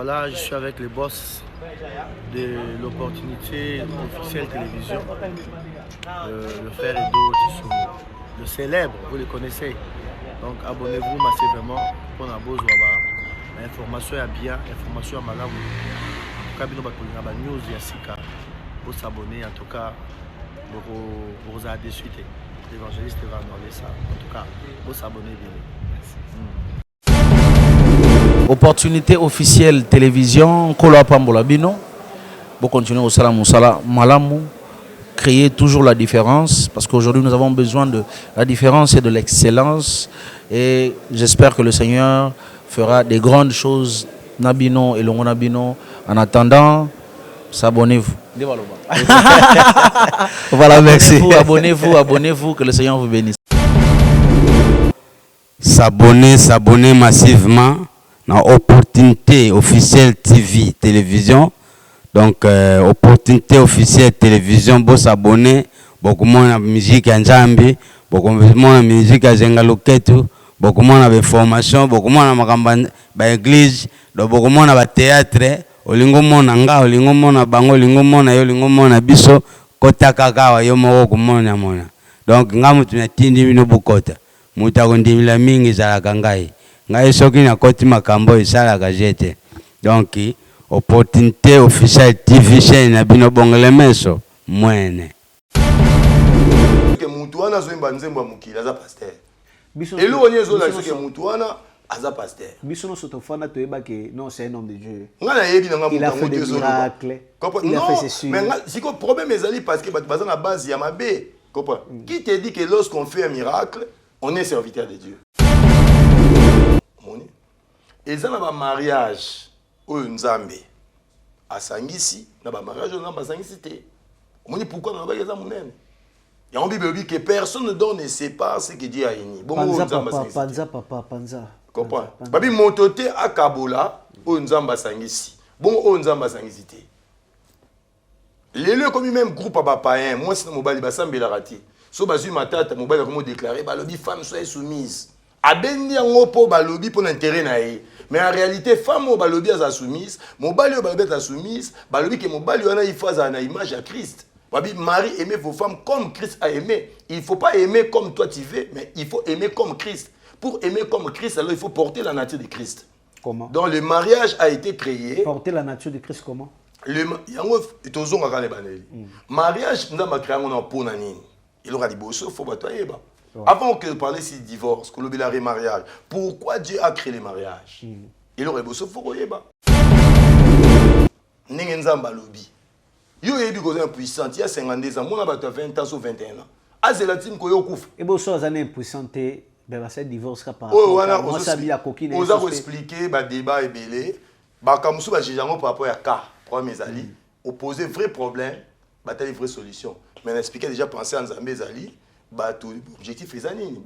voilà, je suis avec les boss de l'opportunité officielle télévision, le frère Edo Tissou, le célèbre, vous le connaissez. Donc abonnez-vous massivement pour la bourse ou information à bien, information à malamu. En tout cas, vous news Yassika, vous s'abonner en tout cas, vous avez déçu. L'évangéliste va demander ça. En tout cas, vous s'abonner bien. Opportunité officielle télévision, Kolo Pambola Bino. Pour continuer au Salam Malamou, créer toujours la différence, parce qu'aujourd'hui nous avons besoin de la différence et de l'excellence. Et j'espère que le Seigneur fera des grandes choses, Nabino et Longo Nabino. En attendant, s'abonnez-vous. Voilà, merci. Abonnez-vous, que le Seigneur vous bénisse. S'abonner massivement dans Opportunité officielle TV, télévision. Donc, opportunité officielle télévision, vous s'abonner, beaucoup moins la musique en Jambi, beaucoup moins la musique à Zengaloketu, beaucoup moins la formation, beaucoup moins la église, beaucoup moins la théâtre, olingo mona nga, olingo mona bango, olingo mona yo, olingo mona biso, kota kakawa yo moko mona mona. Donc, nga mutu na tindi bino bukota, mutu akondimila mingi zalaka ngai, ngai soki na koti makambo isalaka jete. Donc, opportunité officielle TV chaîne na bino bongele meso mwene ke mutu wana zo imba nzembo mukila aza pasteur elo onyezo la ke mutu wana aza pasteur biso no soto fana to yeba ke non c'est un homme de Dieu ngana yebi na ngamu il a fait des miracles il a fait ses choses mais si ko problème ezali parce que baza na base ya mabe comprends qui te dit que lorsqu'on fait un miracle on est serviteur de Dieu moni ezana ba mariage oyo nzambe asangisi na ba mariage nzambe asangisi te omoni pourquoi na ba eza munene ya on bible dit que personne d'autre ne sait pas ce que Dieu a uni bon nzambe asangisi panza comprends babi motote akabola oyo nzambe asangisi bon oyo nzambe asangisi te lelo comme même groupe ba païen moi c'est mobali basambela rati so bazui matata mobali comme déclarer balobi femme soyez soumise abendi yango po balobi pour l'intérêt na ye. Mais en réalité, femme au balobi a soumise, mobali au balobi a soumise, balobi que mobali wana il faut une image à Christ. Babi Marie aimez vos femmes comme Christ a aimé. Il faut pas aimer comme toi tu veux, mais il faut aimer comme Christ. Pour aimer comme Christ, alors il faut porter la nature de Christ. Comment? Donc le mariage a été créé. Porter la nature de Christ comment? Le mariage nous avons créé un pour nani. Il aura dit bosso faut pas toi yeba. Avant que de parler si divorce, que le remariage, pourquoi Dieu a créé le mariage? Il aurait beau se faire N'engenzamba lobby. Yo yebi ko impuissant, il y a 52 ans, moi na 20 ans ou 21 ans. Azelatim ko yo kouf. Et bo so azane impuissante, ben va se divorce par rapport à moi ça bi la coquine. On a expliqué ba débat et belé, ba kamusu ba jijango par rapport à cas, premier ali, opposer vrai problème, ba telle vraie solution. Mais on expliquait déjà penser en Zambé zali. Objectif est zanini,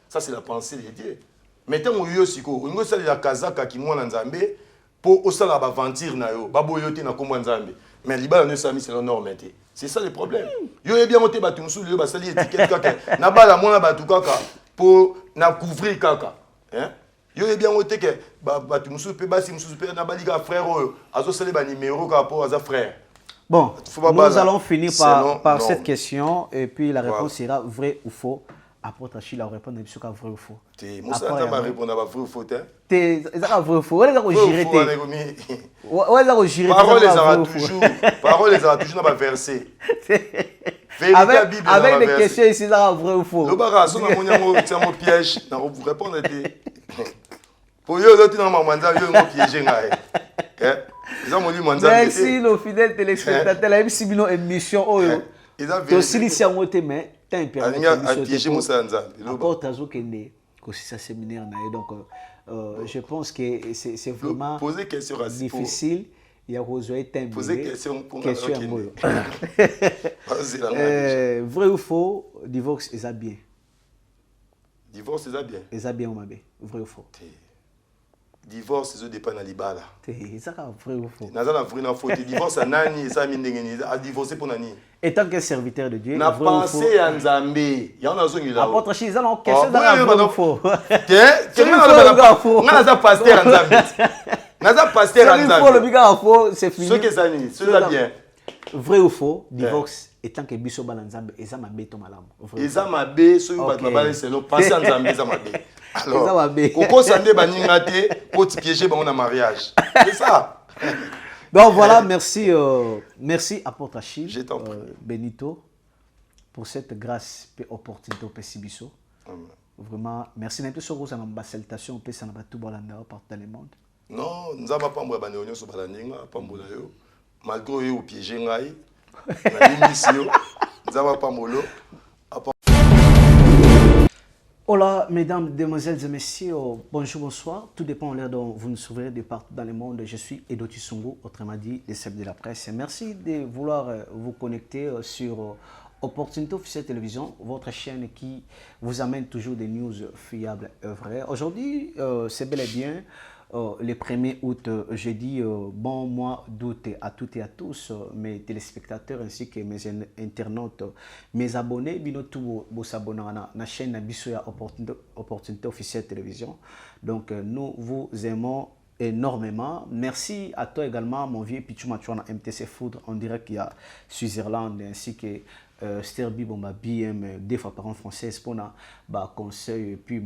ça c'est la pensée de Dieu. Maintenant on yo siko, on go sala la kazaka ki mwana nzambe pour osala ba aventure na yo, ba boyote na kombo nzambe. Mais libala ne sami c'est la norme. C'est ça le problème. Yo e bien monter batu musu yo ba sali étiquette kaka. Na bala mwana batu kaka pour na couvrir kaka. Hein? Yo e bien monter que batu musu pe basi musu pe na balika frère oyo, azo sala ba numéro ka pour aza frère. Bon, nous allons finir par cette question et puis la réponse sera vrai ou faux. Après, tu vas répondre à vrai ou faux. Tu vas répondre à vrai ou faux. Tu vas vrai ou faux. Tu vas gérer. Parole les aura toujours dans le verset. Avec des questions ici, ça vrai ou faux. Le barrage, on a un piège. Vous répondez. Pour eux, tu n'as pas piégé. Merci nos fidèles téléspectateurs. La MC Bino émission Oyo. Tu aussi ici en haut mais t'as un permis. Encore tazo kende aussi ça séminaire donc je pense que c'est vraiment difficile. Il y a Rosoé Tembe. Poser question pour question vrai ou faux, divorce est bien. Divorce est bien. Est bien ou mal? Vrai ou faux? divorce ezo dépend na libala. C'est ça vrai ou faux? Naza na vrai na faux. Divorce à nani ça mindengeni a divorcer pour nani. Étant que serviteur de Dieu, na pensé à Nzambe. Ya na zongi là. Apôtre Chiza non question dans vrai ou faux? On a pasteur à Nzambe. Naza pasteur à Nzambe. Faux le biga faux, c'est fini. Ce que ça ni, c'est bien. Vrai ou faux? Divorce étant que biso ba Nzambe eza mabe to malamu. Eza mabe so yo ba ba selon penser à Nzambe eza mabe. Alors, Koko Sandé Baningate, pour te piéger dans un mariage. C'est ça. Donc voilà, merci, merci Apôtre Achille, Benito, pour cette grâce et opportunité au Pessibiso. Vraiment, merci. Nous avons une salutation au Pessan Batou Bolanda partout dans le monde. Non, nous n'avons pas de bannéonion sur Balandinga, pas de malgré eux, piéger Ngaï, nous n'avons pas de Hola, mesdames, demoiselles et messieurs, bonjour, bonsoir. Tout dépend de l'heure dont vous nous suivez de partout dans le monde. Je suis Edo Tissungu, autrement dit, le chef de la presse. Merci de vouloir vous connecter sur Opportunité Officielle Télévision, votre chaîne qui vous amène toujours des news fiables et vraies. Aujourd'hui, c'est bel et bien le 1er août, jeudi, bon mois d'août à toutes et à tous, mes téléspectateurs ainsi que mes internautes, mes abonnés, binotou vos abonnés à la chaîne Bissoya Opportunité Officielle Télévision. Donc nous vous aimons énormément. Merci à toi également, mon vieux Pichou Machouana MTC Food en direct qui a Switzerland ainsi que Sterbi Bomba BM, des fois par an française pour un conseil et puis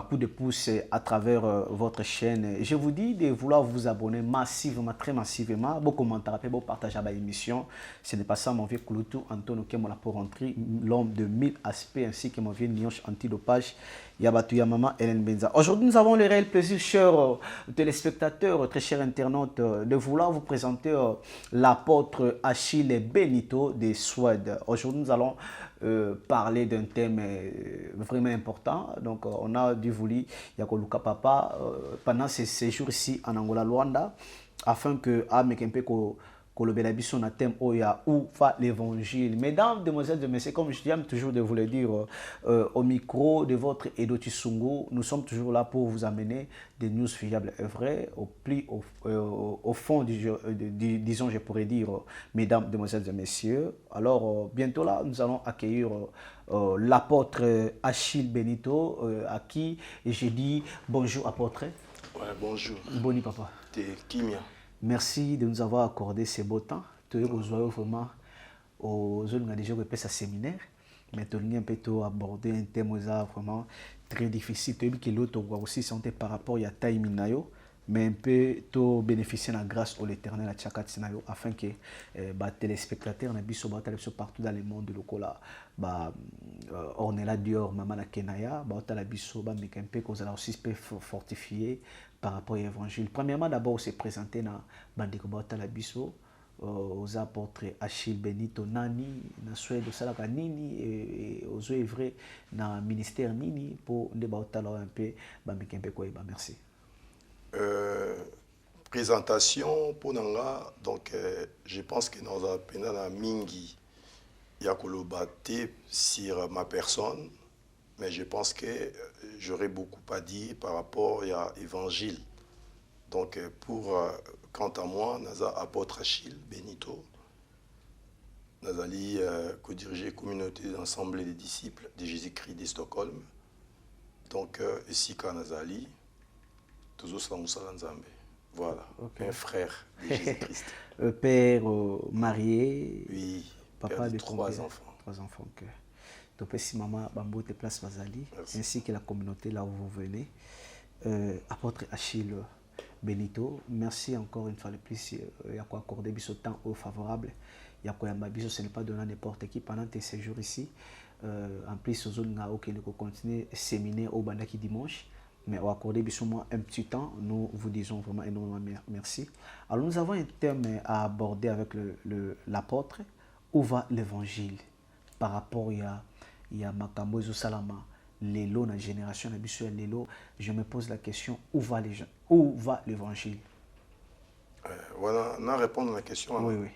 coup de pouce à travers votre chaîne. Je vous dis de vouloir vous abonner massivement, très massivement, beau commentaire, beau partage à l'émission. Ce n'est pas ça, mon vieux Kouloutou, Antonio Kemola pour rentrer, l'homme de 1000 aspects, ainsi que mon vieux Nioche antidopage, Yabatou Yamama, Hélène Benza. Aujourd'hui, nous avons le réel plaisir, chers téléspectateurs, très chers internautes, de vouloir vous présenter l'apôtre Achille Benito de Suède. Aujourd'hui, nous allons parler d'un thème vraiment important. Donc, on a dû voulu Yakoluka Papa pendant ces séjours ici en Angola, Luanda, afin que un thème où va l'évangile. Mesdames, demoiselles et messieurs, comme je dis toujours de vous le dire, au micro de votre Edo Tissungu, nous sommes toujours là pour vous amener des news fiables et vraies, au fond, disons, je pourrais dire, mesdames, demoiselles et messieurs. Alors, bientôt là, nous allons accueillir l'apôtre Achille Benito, à qui j'ai dit bonjour, apôtre. Ouais, bonjour. Boni, papa. T'es Kimia. Merci de nous avoir accordé ce beau temps. Tu es vraiment aux zones déjà que ça séminaire, mais tu as un peu abordé un thème vraiment très difficile. Tu as vu que l'autre aussi sentait par rapport à taille minayo, mais un peu tu bénéficier de la grâce de l'Éternel à chaque scénario afin que les téléspectateurs ne partout dans le monde de l'Okola, on est là dehors, maman na Kenaya, la biso, mais un peu qu'on a aussi fortifié par rapport à l'évangile. Premièrement, d'abord, c'est présenté dans Bandeko la biso aux apôtres Achille Benito Nani, na Suède, Salaka Nini, et aux œuvres dans le ministère Nini pour débattre un peu, merci. Présentation pour Nanga, donc je pense que nous avons mingi yakolobate sur ma personne, mais je pense que j'aurais beaucoup à dire par rapport à l'évangile. Donc quant à moi, nous avons apôtre Achille Benito, nous allons co-diriger la communauté d'ensemble des disciples de Jésus-Christ de Stockholm. Donc ici quand nous allons toujours ça Nzambe. Voilà, okay. Un frère de Jésus-Christ. Père marié. Oui, papa père de 3 enfants. 3 enfants. Okay. Donc, si maman Bambo te place Bazali, ainsi que la communauté là où vous venez. Apôtre Achille Benito, merci encore une fois de plus. Il y a quoi accorder ce temps favorable. Il y a quoi ce n'est pas donné à n'importe qui pendant tes séjours ici. En plus, aux zones où nous continuer à séminaire au Bandaki dimanche. Mais au accorder un petit temps, nous vous disons vraiment énormément merci. Alors nous avons un thème à aborder avec l'apôtre. Où va l'évangile? Par rapport à Makambo Salama, l'élo, la génération habituelle, l'élo, je me pose la question, où va l'évangile? Voilà, on a répondu à la question. Oui, oui.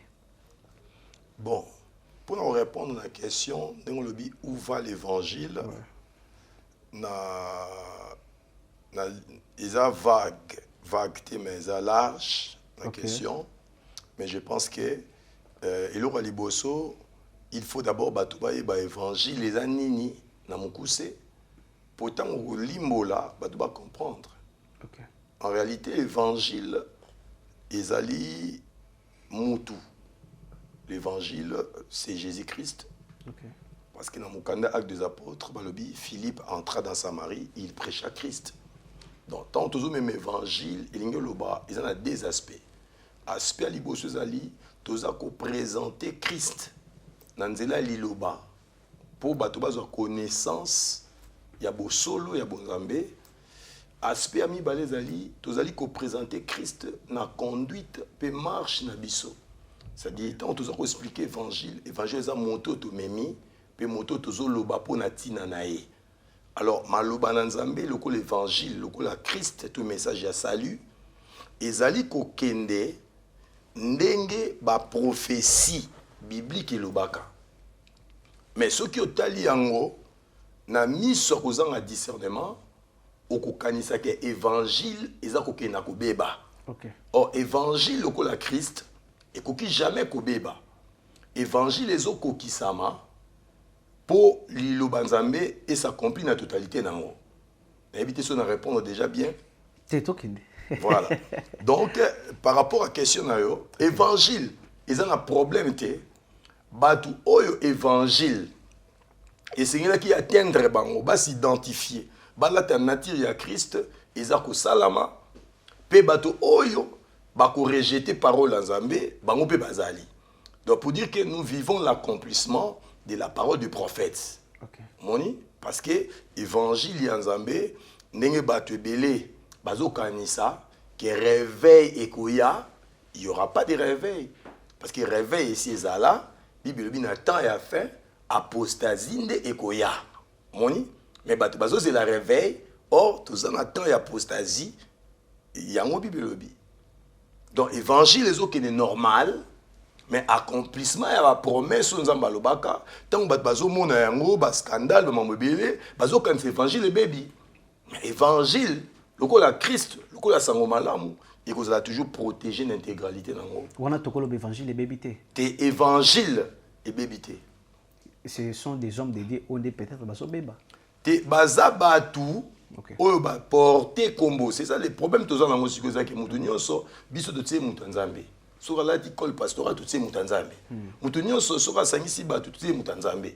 Bon, pour nous répondre à la question, où va l'évangile? ils ont vague, mais ils ont large la question. Mais je pense que il faut d'abord batoubaye évangile les anini na mukuse. Pourtant au limbola batouba comprendre. En réalité l'évangile ezali mutu. L'évangile c'est Jésus-Christ. Parce que dans mon acte des apôtres, Philippe entra dans Samarie, il prêcha Christ. Donc, tant que même évangile, il y a deux aspects. Aspect à l'ibosuzali, tous à présenter Christ. Nanzela liloba, pour batoba za connaissance, il y a beau solo, il y a beau nzambe. Aspect à mi balezali, tous à présenter Christ na conduite, pe marche na biso. C'est-à-dire, tant tous à expliquer évangile, évangile est monté au memi. Pe moto tozo loba po na tina na ye. Alors maloba na nzambe loko l'évangile loko la Christ tout message ya salut ezali ko kende ndenge ba prophétie biblique elobaka. Mais ce qui otali yango na miso kozanga discernement okokanisa ke évangile eza ko kena ko beba. Or évangile loko la Christ ekoki jamais ko beba. Évangile ezoko kisama pour l'Ilobanzambe et s'accomplit dans la totalité. Évitez ça de répondre déjà bien. C'est toi qui Voilà. Donc, par rapport à la question, évangile, ils ont un problème. Batu oyo évangile. Et c'est là qui atteindre bango, ba s'identifier. Ba la nature ya Christ, ils ont salama. Pe batu oyo, ba ko rejeter parole en Zambé, bango pe bazali. Donc, pour dire que nous vivons l'accomplissement de la parole du prophète. Moni, parce que évangile en Zambé, n'enge batu belé, bazo kanisa, que réveil et koya, il y aura pas de réveil. Parce que réveil ici est là, Bible n'a temps et à fin, apostasie et koya. Moni, mais batu bazo c'est la réveil, or tout ça n'a temps et apostasie, il y a un Bible. Donc évangile les autres qui est normal. Mais accomplissement et la promesse nous avons balobaka tant que bazo mona yango ba scandale ba mobile bazo quand évangile baby mais évangile loko la Christ loko la sango malamu il faut toujours protéger l'intégralité nango wana tokolo évangile et baby te évangile et baby te ce sont des hommes dédiés on est peut-être bazo beba te baza batu oyo ba porter combo c'est ça le problème tous en musique ça que mutu nyonso biso de tse mutu nzambe sur la école pastorale tout c'est mutanzambe mutunyo soka sangisi ba tout c'est mutanzambe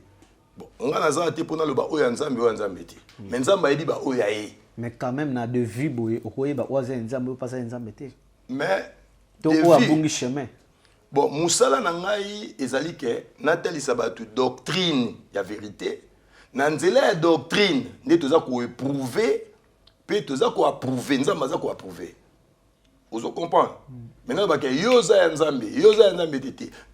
bon on a nazara te pona le ba oya nzambe te mais nzamba yedi ba oya ye mais quand même na de vie boye okoye ba oza nzambe pas ça nzambe te mais to ko abungi chemin bon musala na ngai ezali ke natali sabatu doctrine ya vérité na nzela ya doctrine ne toza ko éprouver pe toza ko approuver nzamba za ko approuver. Vous comprenez? Maintenant,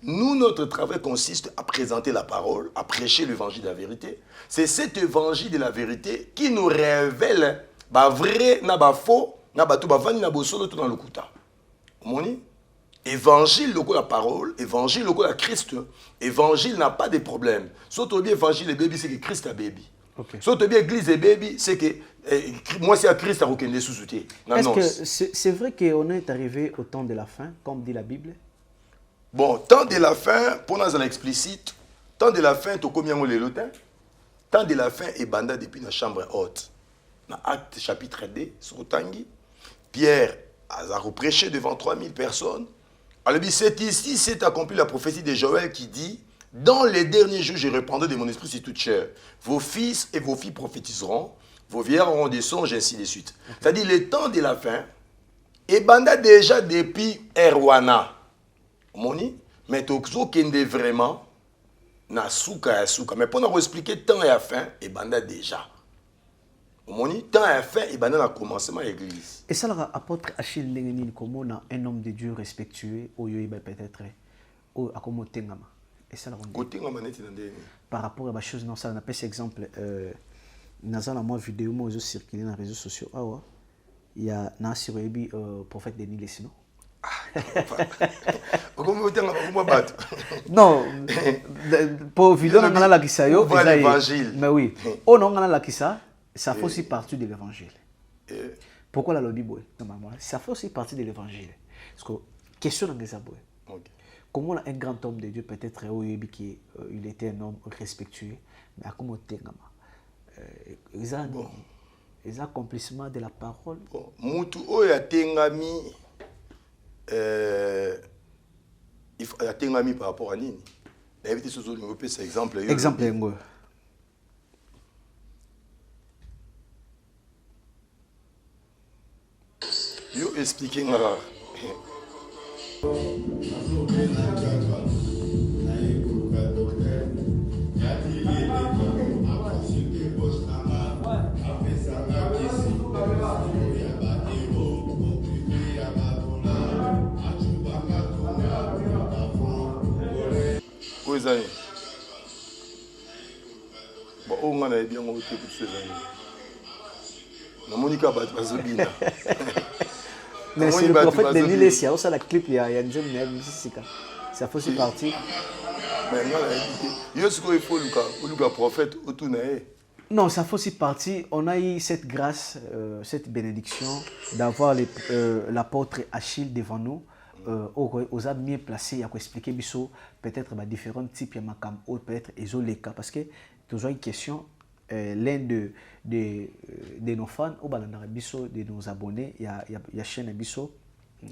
nous, notre travail consiste à présenter la parole, à prêcher l'évangile de la vérité. C'est cet évangile de la vérité qui nous révèle ba vrai, na ba faux, na ba tout ba vani na bosolo tout dans le kuta. Moni? Évangile, la parole, évangile, la Christ. Évangile n'a pas de problème. Surtout bien évangile et baby, c'est que Christ a baby. Surtout bien église et baby, c'est que moi c'est à Christ à aucun des sous-soutés. Est-ce que c'est vrai qu'on est arrivé au temps de la fin, comme dit la Bible? Bon, temps de la fin, pour nous en explicite, temps de la fin, tu combien on les lutins? Temps de la fin est banda depuis la chambre haute. Dans Acte chapitre 2, sur Tangi, Pierre a reprêché devant 3000 personnes. Alors, c'est ici, c'est accompli la prophétie de Joël qui dit: dans les derniers jours, je répandrai de mon esprit sur toute chair. Vos fils et vos filles prophétiseront, vos vieillards auront des songes, ainsi de suite. C'est-à-dire, le temps de la fin, et banda déjà depuis Erwana. Moni, mais toxo kende vraiment, na souka ya souka. Mais pour nous expliquer temps et la fin, et banda déjà. Moni, temps et la fin, et banda na commencement de l'église. Et ça, l'apôtre Achille Nengenil, comme on a un homme de Dieu respectueux, au yoïba peut-être, au akomo tengama. Et ça, par rapport à la chose, non, ça, on appelle cet exemple. Dans la vidéo, moi, je circule dans les réseaux sociaux. Ah ouais, il y a Nancy Rebi, prophète Denis Lessino. Non, pour vidéo, on a la kissa, mais oui, on a la kissa, ça fait aussi partie de l'évangile. Pourquoi la lobby boy? Ça fait aussi partie de l'évangile. Parce que question dans les abois. Comment un grand homme de Dieu peut-être il était un homme respectueux, mais à comment ils ont accomplissement de la parole. Mutu oya tengami il faut tengami par rapport à nini. N'invite ce zone européen c'est exemple. Exemple ngo. Yo expliquer ngara. Bon, on a bien monté pour ces années. La Monica Bazobina. Mais c'est le prophète de l'île, c'est aussi la clip, il y a une jeune ça fait aussi partie. Mais non, il y a ce qu'il faut, le prophète, autour de. Non, ça fait aussi partie. On a eu cette grâce, cette bénédiction d'avoir l'apôtre Achille devant nous. Aux a mieux placé, il y a expliquer peut-être différents types de peut-être isolés parce que toujours une question l'un de nos fans de nos abonnés il y a chaîne biso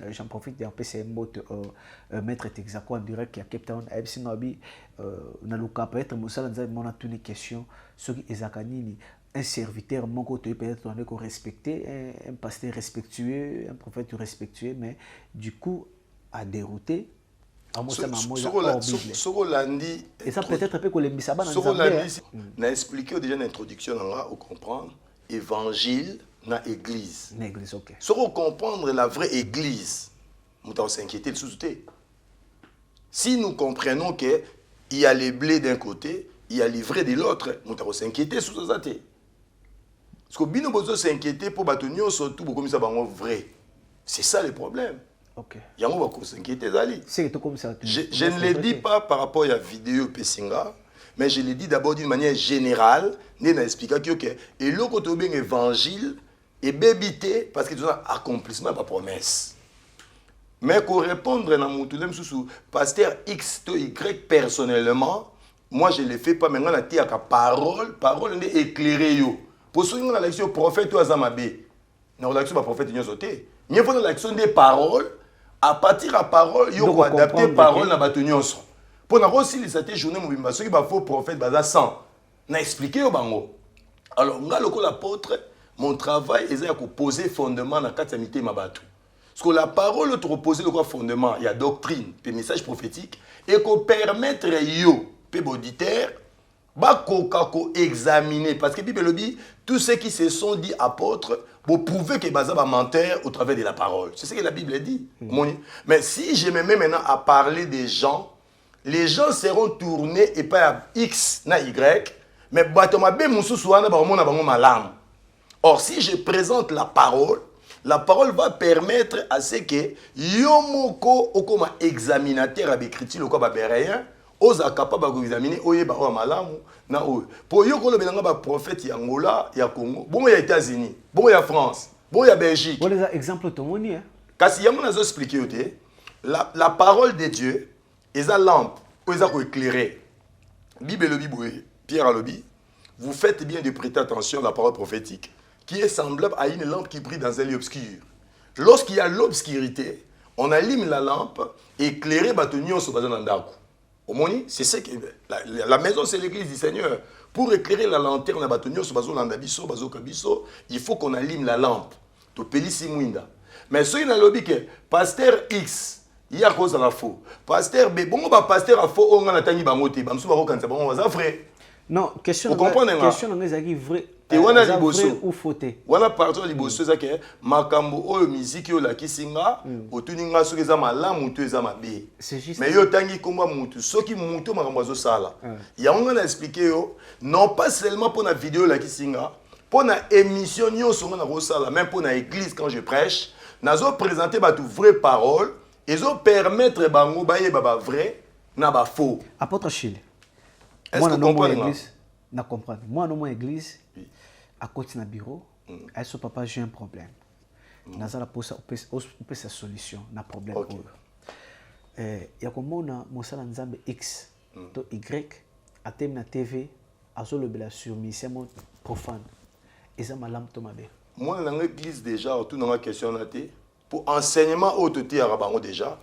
j'en profite de passer un maître Texaco en direct qui a Cape Town na luka peut-être musala nzambe mona toutes les questions ceux qui ezakanini un serviteur mon côté peut-être on est respecté un pasteur respectueux un prophète respectueux mais du coup à dérouter et ça peut-être un peu que les misaba n'a expliqué déjà l'introduction on comprendre évangile na église OK ce qu'on comprendre la vraie église nous t'en s'inquiéter le sous-côté si nous comprenons que il y a les blés d'un côté il y a les vrais de l'autre nous t'en s'inquiéter sous ça parce que bino besoin s'inquiéter pour bâtonner surtout pour comme ça vrai c'est ça le problème. OK. Je ne le dis pas par rapport à la vidéo Pessinga, mais je le dis d'abord d'une manière générale, nous expliquons que et le côté bien évangile est bébité parce que tout ça accomplissement pas promesse. Mais pour répondre à mon pasteur X to Y personnellement, moi je ne le fais pas maintenant la tia parole est éclairée yo. Pour ceux qui ont l'action prophète ou azamabé. Non l'action pas prophète ni sauté. Mieux faut l'action des paroles. À partir de la parole, il faut adapter la parole à la nyonso. Pour nous aussi, les journées, ceux qui faux prophète, ils sont n'a expliqué au bango. Alors, l'apôtre, mon travail est de poser fondement dans la catamité mabatou. Parce que la parole te repose le fondement, il y a doctrine, puis message prophétique, et qu'on permettre yo, puis auditeur, examiner parce que Bible dit tous ceux qui se sont dit apôtres pour prouver que Bazaba menteur au travers de la parole. C'est ce que la Bible dit. Mais si je me mets maintenant à parler des gens, les gens seront tournés et pas à X na Y, mais or si je présente la parole va permettre à ce que yomoko okoma examinateur avec écriture quoi ba rien oza capable d'examiner oyeba o malamu na o pour yo ko lobelanga ba prophète ya Angola ya Congo bon ya États-Unis bon ya France bon ya Belgique bon les exemples to moni hein kasi ya mona zo expliquer oté la parole de Dieu est la lampe pour les éclairer Bible le Bible Pierre a lobby vous faites bien de prêter attention à la parole prophétique qui est semblable à une lampe qui brille dans un lieu obscur lorsqu'il y a l'obscurité on allume la lampe éclairer batonio sur bazanandako. C'est ce que la maison, c'est l'église du Seigneur. Pour éclairer la lanterne, il faut qu'on allume la lampe. Mais ce qui est lobby que pasteur X, il y a cause à la faux. Pasteur B, bon, pasteur a faux, on a tangi bangote, vrai. Non, question vrai. Wana liboso ou fauté. Wana partout liboso ça que makambo oyo musique yo la kisinga otuninga soki za malamu to eza mabe. Mais yo tangi komba mutu soki mutu makambo zo sala. Ya on a expliqué yo non pas seulement pour la vidéo la kisinga, pour la émission nyonso na ko sala même pour la église quand je prêche, nazo présenter ba tout vraie parole et zo permettre bango ba yeba vrai na ba faux. Apôtre Achille. Est-ce que vous comprenez? Na comprendre. Moi, dans mon église, à côté de bureau, elle se papa, j'ai un problème. nazala posa opesa solution na problème Ok. oyo ya komona mosala nzambe X to Y atemi na TV azolobela sur misemo profane eza malamu to mabe moi dans l'église déjà tout dans ma question là pour enseignement autoté à bango déjà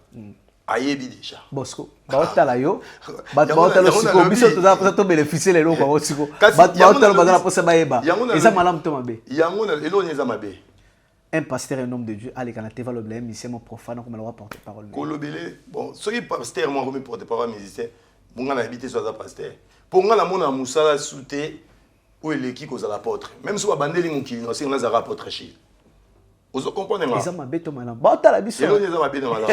ayebi déjà Bosco baotala yo baotala siko biso to bénéficier les loko ba siko baotala bazala posa bayeba eza malamu to mabe yango na elo nyeza mabe. Un pasteur, un homme de Dieu, allez, quand la TV le musicien profane, comme elle va porter parole. Kolobele, bon, ceux qui pasteur, moi, comme porte parole musicien, bon, on a habité sur la pasteur. Pour moi, la mon a moussala souté, où est l'équipe aux apôtres. Même si on a bandé les moukili, on sait qu'on a un apôtre chez. Vous comprenez moi? Ils ont ma bête au malin. Bah, t'as la biche. Ils ont ma bête au malin.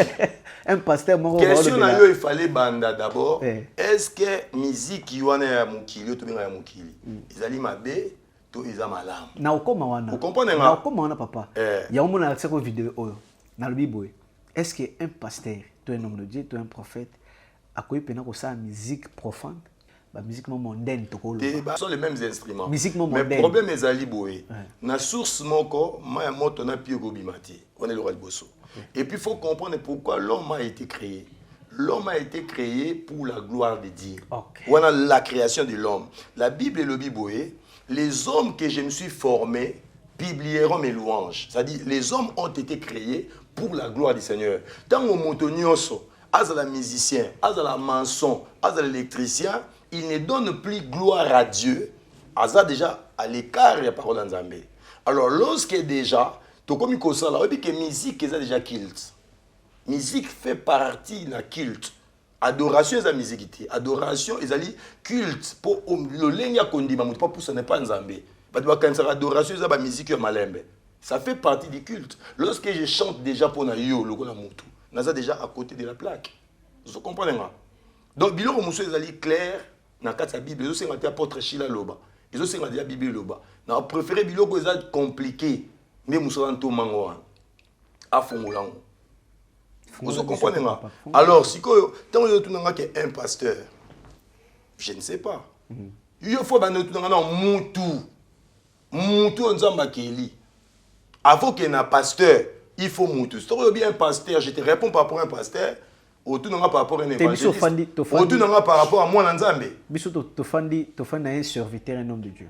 Un pasteur, moi, question na yo, il fallait banda d'abord. Est-ce que musique y en a à moukili, tout bien à moukili? Ils allaient ma bête. Na okoma wana. Vous comprenez na okoma wana papa. Ya omona la tseko vidéo oyo. Na Bible. Est-ce que un pasteur, toi un homme de Dieu, toi un prophète, akoyi pena ko sa musique profane, ba musique mondaine to ko lo. Ce sont les mêmes instruments. Musique mondaine. Mais problème est ali boé. Na source moko, ma moto na pio go bimati. On est le roi de Bosso. Et puis il faut comprendre pourquoi l'homme a été créé. L'homme a été créé pour la gloire de Dieu. On a la création de l'homme. La Bible et le Bible, les hommes que je me suis formé publieront mes louanges. C'est-à-dire, les hommes ont été créés pour la gloire du Seigneur. Tant au montonioso, à la musicien, à la maçon, à l'électricien, il ne donne plus gloire à Dieu. À ça déjà, à l'écart, il y a parole en Zambé. Alors, lorsque déjà, tu comme il ça, là, que musique est déjà culte. Musique fait partie de la culte. Adoration est la musique. Adoration est la culte. Pour le lenya kondima, pas pour ça n'est pas nzambé. Adoration est la musique malembe. Ça fait partie du culte. Lorsque je chante déjà pour na yo, le mutu, naza déjà à côté de la plaque. Vous comprenez moi? Donc biloko muso est clair na kata Bible. Ils ont c'est apôtre Chila loba. Ils ont c'est la Bible loba. Na préféré biloko est compliqué, mais muso anto mango a fongolango. Vous comprenez moi? Alors, si tant que tu n'as qu'un pasteur, je ne sais pas. Il faut que tu aies un moutou en Zambakeli. Avant qu'il y ait un pasteur, il faut moutou. Si tu as bien un pasteur, je te réponds pas pour un pasteur, ou tu n'as pas par rapport à un évangéliste, ou tu n'as pas par rapport à moi en Zambé. Tu as un serviteur, un homme de Dieu.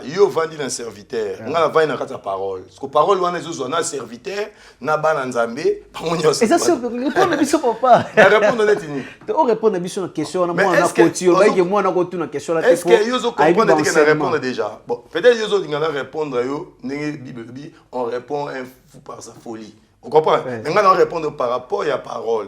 Yo vandi na serviteur nga vandi na kata parole parce que parole wana ezo na serviteur na bana nzambe pamonyo et ça c'est répondre biso papa répondre netini on répondre biso na question na moi na kotio ba ke moi na kotu na question la te est-ce que yo zo comprendre que na répondre déjà bon peut-être yo zo ngana répondre yo ndenge bible bi on répond un fou par sa folie on comprend nga na répondre par rapport à parole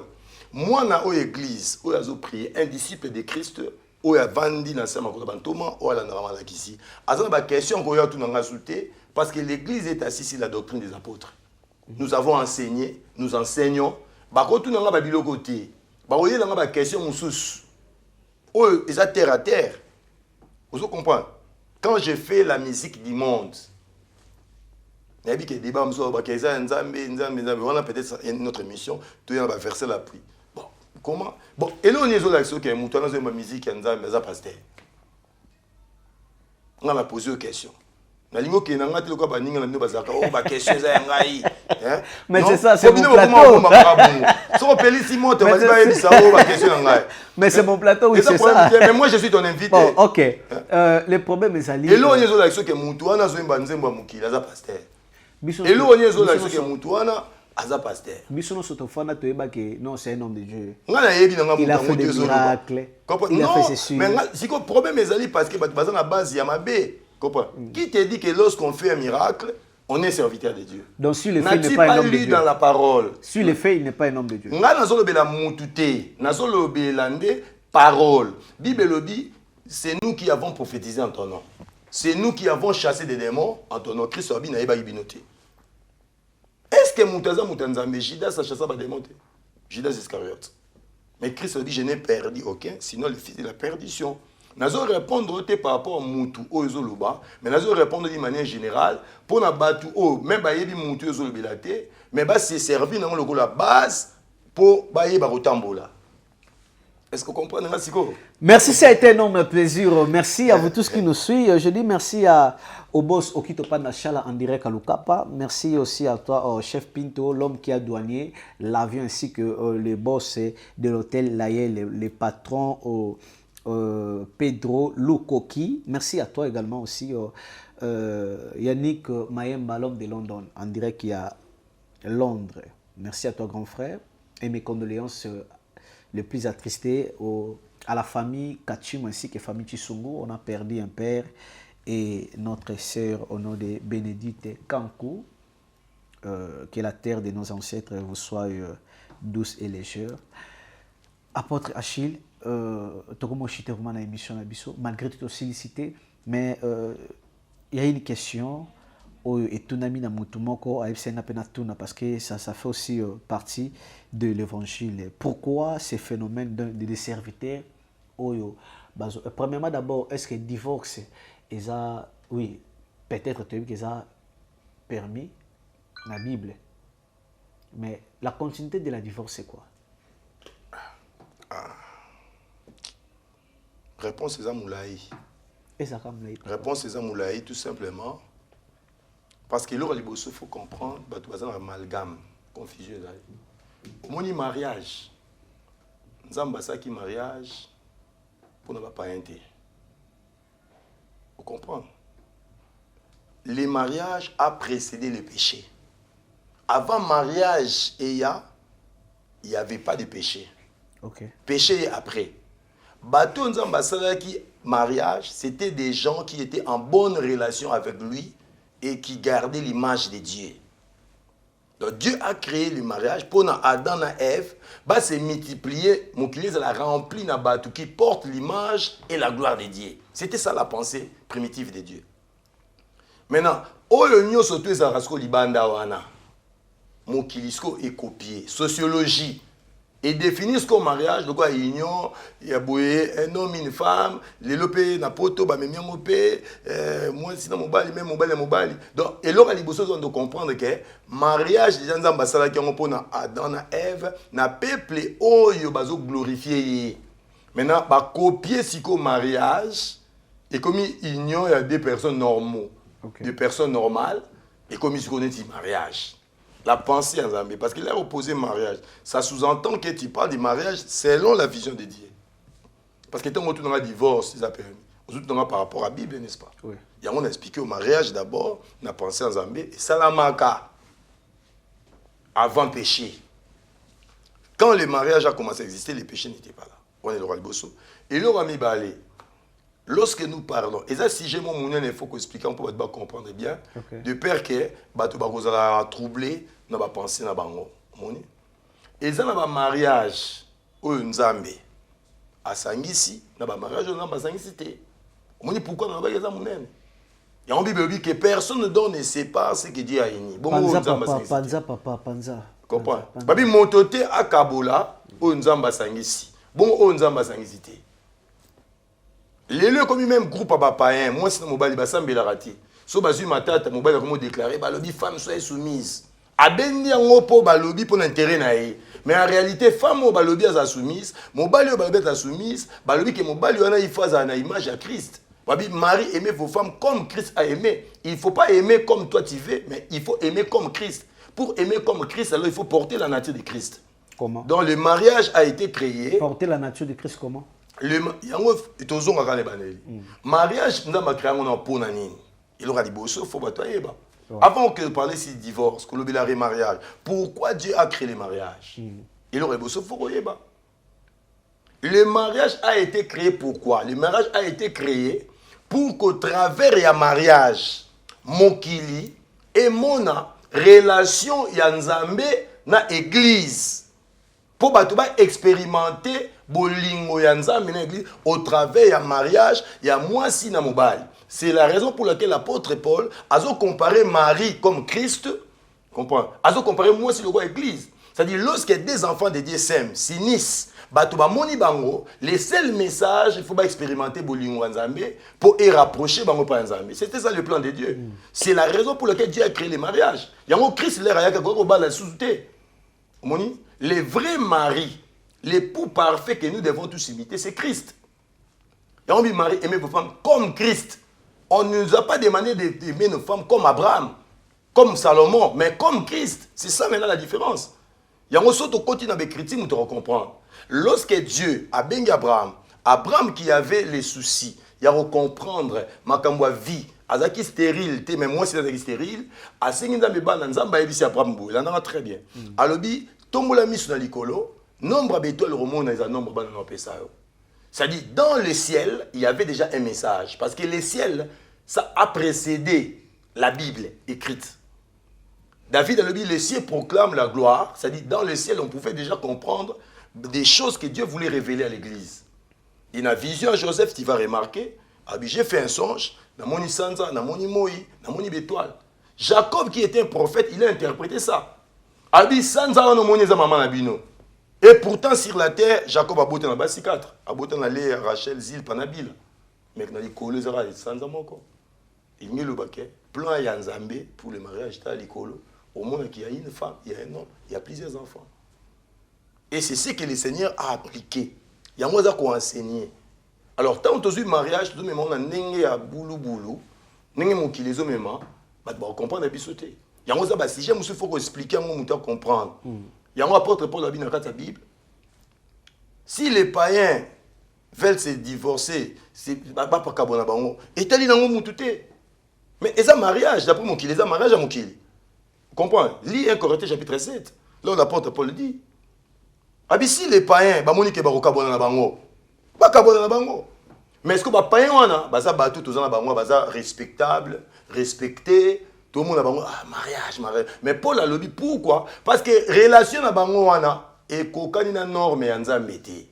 moi na o église o azo prier un disciple de Christ oya vandi na sama ko bantoma o ala na la kisi azana ba question ko ya tout na ngasuté parce que l'église est assise sur la doctrine des apôtres. Nous avons enseigné, nous enseignons ba ko tout na ba biloko té ba oyé na ba question mususu o eza terre à terre. Vous comprenez? Quand je fais la musique du monde nabi que débat muso ba keza nzambe on a peut-être une autre mission tu va verser la pluie. Comment? Bon, et là on est là sur que Moutouana c'est ma musique en Zambie, ça pasteur. On a posé une question. Na lingo ke na ngati lokwa baninga na bazaka o ba question za ngai. Hein? Mais c'est ça, c'est mon plateau. So pelissimo te va pas ebisa o ba question ngai. Mais c'est mon plateau, oui, c'est ça. Mais moi je suis ton invité. Bon, OK. Le problème est ali. Et là on est là sur que Moutouana zo mbanzemba mukila za pasteur. Et là on est là sur que Moutouana Aza pasteur. Bisono sotofana toyeba que non c'est un homme de Dieu. Il a fait des miracles. Il a fait ceci. Mais si le problème est ali parce que baza na base ya mabe. Comprends? Qui te dit que lorsqu'on fait un miracle, on est serviteur de Dieu? Donc sur le fait il n'est pas un homme de Dieu. Dans la parole. Sur le fait il n'est pas un homme de Dieu. Nga nazolo bela mututé, nazolo belande parole. Bible lobi, c'est nous qui avons prophétisé en ton nom. C'est nous qui avons chassé des démons en ton nom. Christ obi na yeba ibinoté. Est-ce que Moutaza Moutanzambe, Judas a chassé des démons? Judas Iscariote. Mais Christ dit, je n'ai perdu aucun, sinon le fils de la perdition. Nous allons répondre par rapport à Moutou, mais nous allons répondre d'une manière générale, pour la battu, même si Moutou est mais c'est servi dans la base pour Baye Barotambola. Est-ce que vous comprenez, Nassiko? Merci, ça a été un énorme plaisir. Merci à vous tous qui nous suivent. Je dis merci au boss Okito Panachala en direct à Lukapa. Merci aussi à toi, chef Pinto, l'homme qui a douanier l'avion, ainsi que les boss de l'hôtel Layel, les patrons Pedro Lukoki. Merci à toi également aussi, Yannick Mayemba, l'homme de London, en direct qui à Londres. Merci à toi, grand frère. Et mes condoléances les plus attristées à la famille Kachim ainsi que la famille Chisungu. On a perdu un père et notre sœur au nom de Bénédicte Kankou. Que la terre de nos ancêtres vous soit douce et légère. Apôtre Achille, malgré toute sollicité, mais il y a une question parce que ça fait aussi partie de l'évangile. Pourquoi ces phénomènes de serviteurs? Premièrement, d'abord, est-ce que le divorce est oui, peut-être que ça permis dans la Bible, mais la continuité de la divorce, c'est quoi? Réponse c'est Moulaï. Réponse c'est Moulaï, tout simplement. Parce que là, il faut comprendre, il y a un amalgame, confusion. Mon mariage, nous avons un mariage pour ne pas intérêt. Vous comprenez? Le mariage a précédé le péché. Avant mariage, il n'y avait pas de péché. Okay. Péché après. Bateau qui mariage, c'était des gens qui étaient en bonne relation avec lui et qui gardaient l'image de Dieu. Donc Dieu a créé le mariage pour Adam et Ève, se multiplier, la rempli na bateau qui porte l'image et la gloire de Dieu. C'était ça la pensée primitive de Dieu. Maintenant, oyo surtout ezarasko libanda wana. Mokilisko est copié, sociologie. Et définir ce qu'est mariage, donc union, il y a un homme, une femme, les lopé, napoto, bah même mopé, moi si dans mobile, même mobile. Donc et là il faut de comprendre que mariage les gens ambassadeurs qui ont pour Adam et Ève, na peuple oyo bazo glorifier. Maintenant ba copier ce qu'est mariage et comme union il y a des personnes normaux, okay. Des personnes normales et comme ils se connaissent mariage. La pensée en Zambie, parce qu'il a opposé mariage. Ça sous-entend que tu parles du mariage selon la vision de Dieu. Parce que tant que tu as un divorce, ça permis. Aujourd'hui, par rapport à la Bible, n'est-ce pas? Oui. Et on a expliqué au mariage d'abord, on a pensé en Zambie, et ça l'a marqué avant le péché. Quand le mariage a commencé à exister, les péchés n'étaient pas là. On est le roi de Bosso. Et le roi Mibale, lorsque nous parlons, et ça, si j'ai mon mounion, il faut qu'on explique, on peut comprendre bien, okay. De peur que tu vas troublé, na ba penser na bango moni eza na ba mariage oyo nzambe asangisi na ba mariage na ba sangisi te moni pourquoi na ba eza munene ya on bible dit que personne ne donne ne sait pas ce que Dieu a uni bon panza comprends babi motote akabola oyo nzambe asangisi bon oyo nzambe asangisi te lelo comme même groupe à païen moi c'est mobali basambela rati so bazui matata mobali comme déclarer ba lobi femme soyez soumise abendi yango po balobi pour l'intérêt na ye mais en réalité femme o balobi aza soumise mobali o balobi aza soumise balobi que mobali wana il faut aza na image à Christ babi mari aimez vos femmes comme Christ a aimé il faut pas aimer comme toi tu veux mais il faut aimer comme Christ pour aimer comme Christ alors il faut porter la nature de Christ. Comment? Donc le mariage a été créé porter la nature de Christ comment? Le yango tozonga kana baneli mariage nda créé on pour na nini il aura dit bosso faut batoyer ba. Ouais. Avant que de parler de divorce, que le remariage, pourquoi Dieu a créé le mariage? Il aurait beau se faire. Le mariage a été créé pourquoi? Le mariage a été créé pour qu'au travers du mariage, Mokili et Mona, relation Yanzambe na église. Pour expérimenter bolingo Yanzambe na église au travers du mariage, il y a moi si na mobile. C'est la raison pour laquelle l'apôtre Paul a comparé Marie comme Christ, comprends? A comparé moi si le roi église. C'est-à-dire lorsque des enfants de Dieu s'aiment, s'unissent, moni bango, les seuls messages, il faut expérimenter bolingo Nzambe pour y rapprocher bango par Nzambe. C'était ça le plan de Dieu. C'est la raison pour laquelle Dieu a créé le mariage. Il y a un Christ l'air à la sous-té. Les vrais maris, l'époux parfait que nous devons tous imiter, c'est Christ. Et on dit, Marie, aimez vos femmes comme Christ. On ne nous a pas demandé d'aimer nos femmes comme Abraham, comme Salomon, mais comme Christ. C'est ça maintenant la différence. Il y a un autre côté dans les critiques, nous devons comprendre. Lorsque Dieu a béni Abraham, Abraham qui avait les soucis, il y a à comprendre ma vie, azaki stérile, mais moi c'est azaki stérile, a singinda me bana nzamba ebisi Abraham bo, il en a très bien. Alobi, tombola misu na likolo, nombre d'étoiles remontent dans nombre bana na pesa yo. C'est-à-dire, dans le ciel, il y avait déjà un message. Parce que le ciel, ça a précédé la Bible écrite. David a dit, le ciel proclame la gloire. C'est-à-dire, dans le ciel, on pouvait déjà comprendre des choses que Dieu voulait révéler à l'Église. Il y a une vision à Joseph, tu vas remarquer. J'ai fait un songe, dans mon Sanza, dans mon Moï, dans mon étoile. Jacob, qui était un prophète, il a interprété ça. Abi Sanza, on a mon maman Abino. Et pourtant, sur la terre, Jacob a botté dans Bassi 4. A botté dans Léa, Rachel, Zil, Panabil. Mais il a dit, Kolo, Zara, sans amoko. Il met le baquet, plan Yanzambé pour le mariage, t'as l'Ikolo. Au monde, il y a une femme, il y a un homme, il y a plusieurs enfants. Et c'est ce que le Seigneur a appliqué. Il y a moi qui a enseigné. Alors, tant que tu as eu le mariage, tu as dit, à boulou boulou, tu as les hommes, tu vas comprendre la bisoté. Il y a moi si j'aime, il faut expliquer, il faut comprendre. Il y a un apôtre Paul dans la Bible. Si les païens veulent se divorcer, c'est pas pour Kabona Bango. Et t'as dit dans mon touté. Mais ils ont mariage, d'après mon qu'il, ils ont mariage à mon qu'il. Vous comprenez? Lis 1 Corinthiens chapitre 7. Là, l'apôtre Paul dit. Ah, bien si les païens, bah monique ba Kabona Bango. Pas Kabona Bango. Mais est-ce que les païens, bah ça bat tout aux Bango, bah ça respectable, respecté. Tout le monde a dit, ah, mariage. Mais Paul a dit, pourquoi? Parce que relation à Bangoana et qu'aucune norme est en Zambété.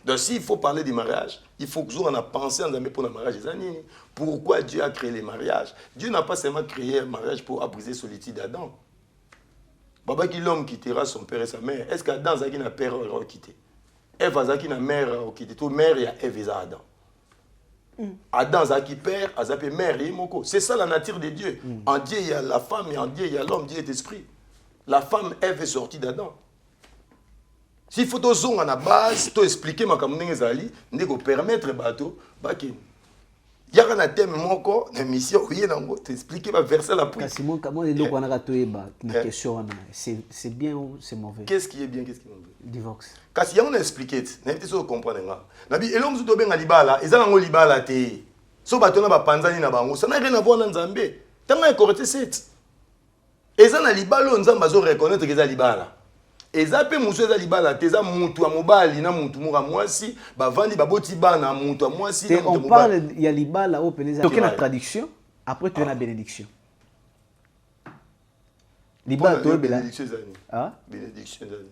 Donc, s'il faut parler du mariage, il faut que nous ayons pensé en Zambé pour le mariage des années. Pourquoi Dieu a créé les mariages? Dieu n'a pas seulement créé un mariage pour briser la solitude d'Adam. Baba qui l'homme quittera son père et sa mère. Est-ce qu'Adam a un père a quitté? Ève a une mère a quitté. Tout mère, il y a Ève et Adam. Adam Zaki père, Azapé mère et Moko. C'est ça la nature de Dieu. En Dieu, il y a la femme et en Dieu, il y a l'homme. Dieu est esprit. La femme, Ève est sortie d'Adam. S'il faut que tu à la base, tu expliquer ma caméra Zali, tu permettre bateau, il y a un thème moko, une mission, oui, tu expliquer ma verset la prière. C'est bien ou c'est mauvais? Qu'est-ce qui est bien, qu'est-ce qui est mauvais? Divorce. Kasi yango na expliquer, na été so comprendre nga. Na bi elongo to benga libala, ezala ngo libala te. So bato na ba panzani na bango, ça n'a rien à voir na Nzambe. Tanga Corinthiens 7. Ezala libala Nzamba zo reconnaître que ezala libala. Ezape muso ezala libala te, eza mutu a mobali na mutu moka mwasi, ba vandi ba boti bana mutu a mwasi na mutu mobali. On parle il y a libala au peneza. Tu as la traduction, après tu as la bénédiction. Libala to bénédiction zani. Ah? Bénédiction zani.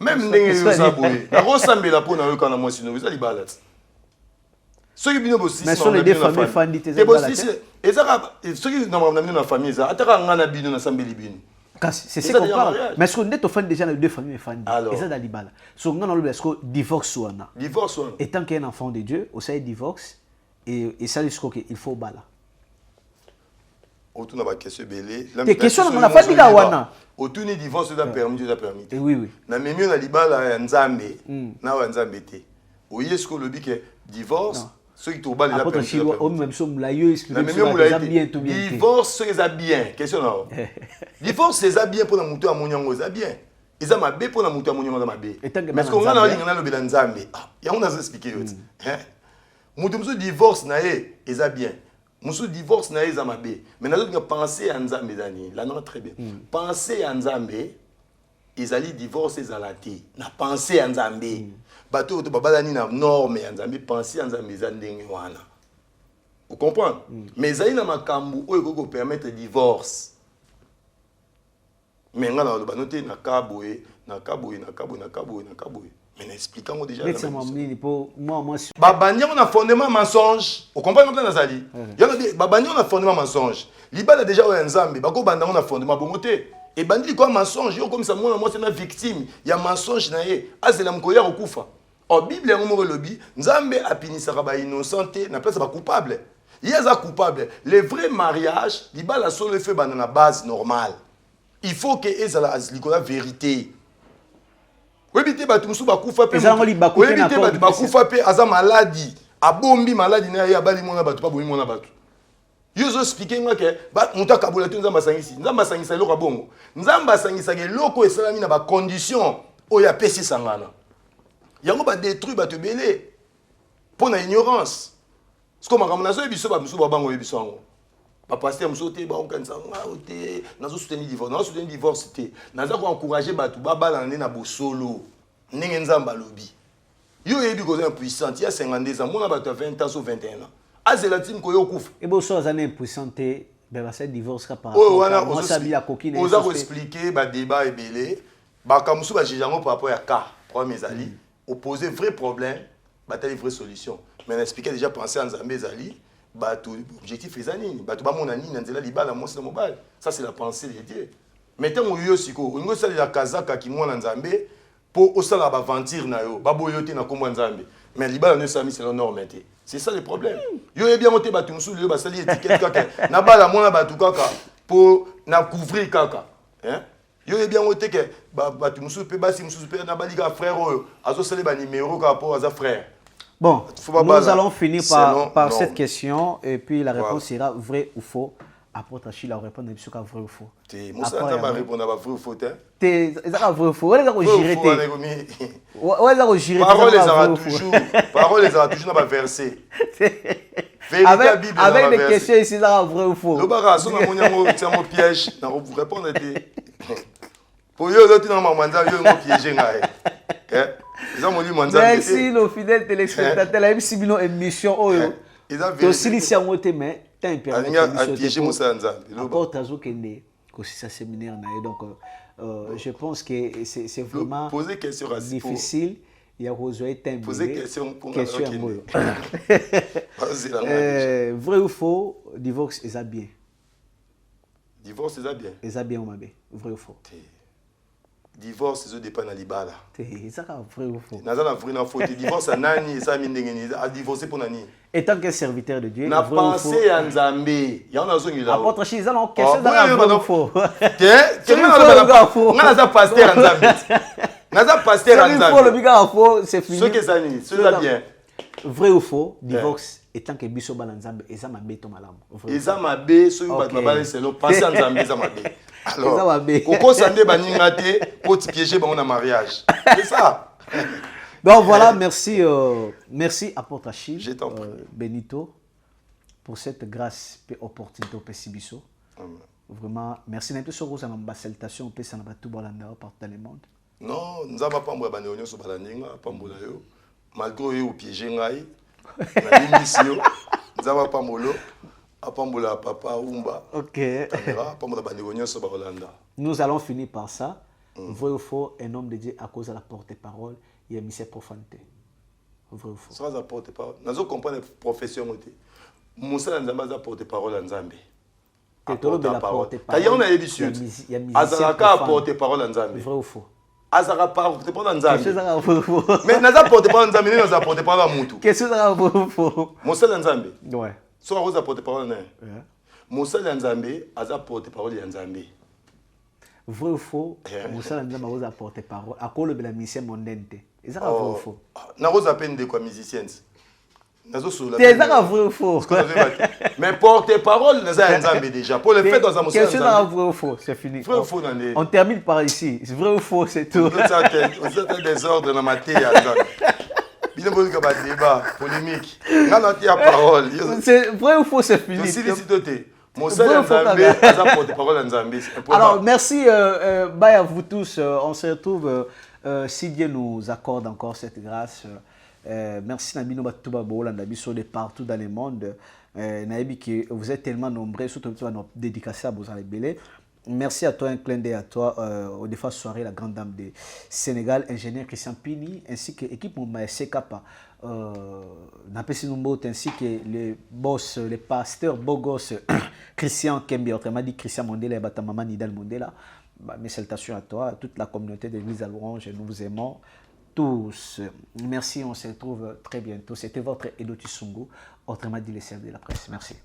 Même ndenge ça boye la rosambela pona yo kana mwasi no ezali balati soki bino bosisi mais sur les deux familles fandi te bosisi ezaka soki na famille eza ataka ngana bino na sambeli bino c'est ce qu'on parle mais est-ce que ndeto fandi déjà les deux familles fandi eza dans libala so ngana lo est-ce que divorce wana et tant qu'il y a un enfant de Dieu au ça divorce et ça jusqu'au il faut bala autour na ba question belé tes questions na fandi ka wana autour ni divorce da permis Dieu da permis oui oui na memio na libala ya Nzambe na wa Nzambe te oye ce que le dit que divorce ceux qui to bala da permis o même so mulayo expliquer ça bien tout bien divorce c'est ça bien question là divorce c'est ça bien pour na mutu a monyango ça bien eza mabe pour na mutu a monyango za mabe mais ce qu'on a na linga na lobela Nzambe ya on a expliqué yote mutu musu divorce na ye eza bien. Moussou divorce na ezamabe. Mais nous avons pensé à Nzambe dani. Là non très bien. Penser à Nzambe, ils allaient divorce ezalati. Na penser à Nzambe. Bateau to baba dani na norme à Nzambe penser à Nzambe zandenge wana. Vous comprenez? Mais zali na makambu o eko permettre divorce. Mais ngana lo banoté na kaboé. Mais n'expliquons déjà. Babandi on a fondement mensonge. Vous comprenez comment Nazali? Babandi on a fondement mensonge. Libala déjà au Nzambe. Bako banda on a fondement bongoté. Et bandi quoi mensonge? Yo comme ça moi c'est une victime. Il y a mensonge na ye. Azela mkoya okufa. En Bible on lobby. Nzambe a pinisa ba innocenté na place ba coupable. Il y a coupable. Le vrai mariage, libala solo fait na base normale. Il faut que ezala la vérité. Webite bato musu bakufa pe. Webite bato bakufa pe aza maladie. Abombi maladie na ya bali mona bato pa bomi mona bato. Yo zo expliquer nga ke ba muta kabula te nzamba sangisi. Nzamba sangisa eloko bongo. Nzamba sangisa ke loko esalami na ba condition oya pesi sangana. Yango ba détruire bato belé pour na ignorance. Ce que makambo nazo biso ba musu ba bango biso ngo. Ba pasteur musu te ba onkanisa nga ote nazo soutenir divorce. Nazo soutenir divorce te. Nazo ko encourager bato ba balana na bosolo. Ndenge nzamba lobi. Yo yebi ko impuissant, il y a 52 ans, mon abato 20 ans ou 21 ans. Azelatine ko yo kouf. Et bon ça zane impuissanté, ben va se divorce par rapport à moi ça bi a coquine. On a expliquer ba débat ebelé, ba kamusu ba jijango par rapport à cas, premier ali, opposer vrai problème, ba telle vraie solution. Mais expliquer déjà penser en Nzambe zali, ba tout objectif ezani, ba to ba mon ani nzela libala moi c'est mobile. Ça c'est la pensée de Dieu. Mettons yo siko, ngo ça la kazaka ki moi Nzambe. Pour au sala aventure na yo baboyote na kombo nzambe mais libala ne sami c'est la norme. C'est ça le problème. Yo e bien monter batu musu yo basali étiquette kaka na bala mona batu kaka pour na couvrir kaka hein. Yo e bien monter que batu musu pe basi musu pe na balika frère oyo azo sala ba numéro ka pour aza frère. Bon, nous allons finir par cette question et puis la réponse sera vrai ou faux. Apôtre Achille a répondu à ce vrai ou faux. Moussa va répondre à vrai ou faux. C'est vrai ou faux. Parole les a toujours dans verset. Avec des questions ici, c'est vrai ou faux. Le baras, on a mon piège. On vous répondre. Pour eux, l'autre dans ma mandat, ils ont piégé. Merci nos fidèles téléspectateurs. La MCBino émission. Ils ont aussi ici à monter, mais séminaire donc je pense que c'est vraiment difficile. Il y a poser question vrai ou faux, divorce est bien. Divorce est bien. Vrai ou faux. Divorce ça dépend na libala. C'est vrai ou faux. Nazana vrai na faux. Divorce nani ça mindengeni a divorcer pour nani. Et tant que serviteur de Dieu, na pensé à Nzambe. Il y en a zongi là. Apôtre Achille, ça non question vrai ou faux. Nga na pasteur Nzambe. Naza pasteur Nzambe. Faux le biga faux, c'est fini. Ce que ça ni, c'est bien. Vrai ou faux, divorce et tant que biso ba Nzambe, eza mabe to malamu. Eza mabe so yo ba ba selo passer Nzambe eza mabe. Alors, Koko Sandé Baningate pour te piéger dans un mariage. C'est ça. Donc voilà, merci, merci Apôtre Achille, Benito, pour cette grâce et opportunité au Pessibiso. Vraiment, merci. Nous sommes en salutation au Pessanaba tout Bolanda partout dans le monde. Non, nous n'avons pas de réunion sur Balandinga, pas de malgré eux piéger ngai. Nous n'avons pas de Apambola papa Umba. Ok. Nous allons finir par ça. Vrai ou faux, un homme de Dieu à cause de la porte-parole, il a mis ses profanités. Vrai ou faux. Ça va porte-parole. Nous comprenons la profession. Moussa Nzamba a porte-parole en Zambie. Porte-parole. D'ailleurs, on a édition. Azaraka porte-parole en Zambie. Vrai ou faux. Azaraka porte-parole en Zambie. Mais Naza porte-parole en Zambie, nous avons porte-parole en Moutou. Qu'est-ce que c'est vrai ou faux? Moussa Nzambe. Ouais. So a porte-parole né. Moussa Nzambe a porte-parole en Zambie. Vrai ou faux? Moussa Nzambe a porte-parole à cause de la mission mondaine. Est-ce vrai ou faux? Na rosa peine de quoi musiciens. Nazo sur la. C'est vrai ou faux? Mais porte-parole Naza Nzambe déjà. Pour le fait dans un Moussa Nzambe. Qu'est-ce vrai ou faux? C'est fini. Vrai ou faux Nandé. On termine par ici. C'est vrai ou faux, c'est tout. On s'attend des ordres dans ma tête. Il y a un débat polémique. Parole. C'est vrai ou faux, c'est fini. Alors, merci à vous tous. On se retrouve si Dieu nous accorde encore cette grâce. Merci Nabino Batouba Bolanda Biso de partout dans le monde. Naïbi que vous êtes tellement nombreux, surtout notre dédicacé à Bozale Belé. Merci à toi, un clin d'œil à toi, au défense soirée, la grande dame de Sénégal, ingénieur Christian Pini, ainsi que l'équipe Mbaye Kapa, Napesi Numbo, ainsi que le boss, le pasteur, beau gosse, Christian Kembi, autrement dit Christian Mondela et Batamama Nidal Mondela. Mes salutations à toi, à toute la communauté de l'Église à l'Orange, nous vous aimons tous. Merci, on se retrouve très bientôt. C'était votre Edo Tissungu, autrement dit le chef de la presse. Merci.